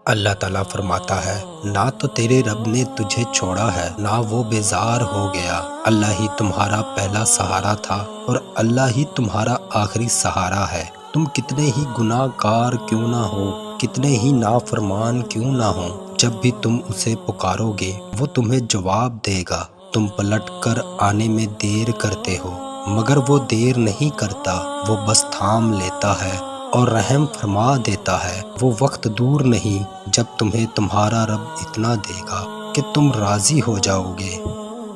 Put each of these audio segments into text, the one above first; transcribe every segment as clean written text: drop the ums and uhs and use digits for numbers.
اللہ تعالیٰ فرماتا ہے، نہ تو تیرے رب نے تجھے چھوڑا ہے نہ وہ بیزار ہو گیا۔ اللہ ہی تمہارا پہلا سہارا تھا اور اللہ ہی تمہارا آخری سہارا ہے۔ تم کتنے ہی گناہ گار کیوں نہ ہو، کتنے ہی نافرمان کیوں نہ ہو، جب بھی تم اسے پکارو گے وہ تمہیں جواب دے گا۔ تم پلٹ کر آنے میں دیر کرتے ہو مگر وہ دیر نہیں کرتا، وہ بس تھام لیتا ہے اور رحم فرما دیتا ہے۔ وہ وقت دور نہیں جب تمہیں تمہارا رب اتنا دے گا کہ تم راضی ہو جاؤ گے۔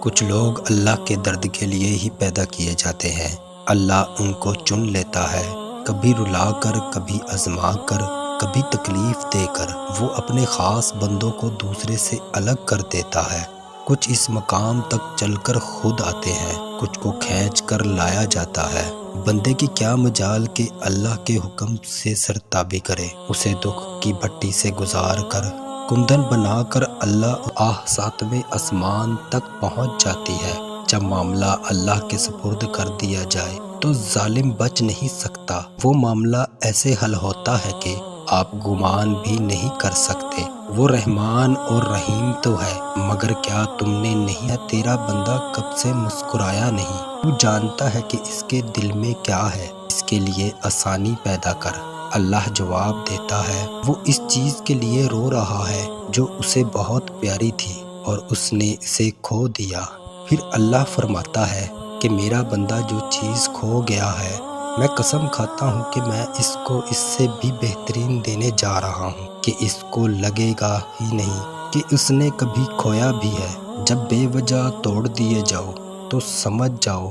کچھ لوگ اللہ کے درد کے لیے ہی پیدا کیے جاتے ہیں۔ اللہ ان کو چن لیتا ہے، کبھی رلا کر، کبھی آزما کر، کبھی تکلیف دے کر۔ وہ اپنے خاص بندوں کو دوسرے سے الگ کر دیتا ہے۔ کچھ اس مقام تک چل کر خود آتے ہیں، کچھ کو کھینچ کر لایا جاتا ہے۔ بندے کی کیا مجال کہ اللہ کے حکم سے سرتابی کرے، اسے دکھ کی بھٹی سے گزار کر کندن بنا کر اللہ ساتویں آسمان تک پہنچ جاتی ہے۔ جب معاملہ اللہ کے سپرد کر دیا جائے تو ظالم بچ نہیں سکتا۔ وہ معاملہ ایسے حل ہوتا ہے کہ آپ گمان بھی نہیں کر سکتے۔ وہ رحمان اور رحیم تو ہے مگر کیا تم نے نہیں، تیرا بندہ کب سے مسکرایا نہیں؟ تو جانتا ہے کہ اس کے دل میں کیا ہے، اس کے لیے آسانی پیدا کر۔ اللہ جواب دیتا ہے، وہ اس چیز کے لیے رو رہا ہے جو اسے بہت پیاری تھی اور اس نے اسے کھو دیا۔ پھر اللہ فرماتا ہے کہ میرا بندہ جو چیز کھو گیا ہے، میں قسم کھاتا ہوں کہ میں اس کو اس سے بھی بہترین دینے جا رہا ہوں کہ اس کو لگے گا ہی نہیں کہ اس نے کبھی کھویا بھی ہے۔ جب بے وجہ توڑ دیے جاؤ تو سمجھ جاؤ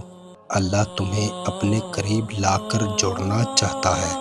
اللہ تمہیں اپنے قریب لا کر جوڑنا چاہتا ہے۔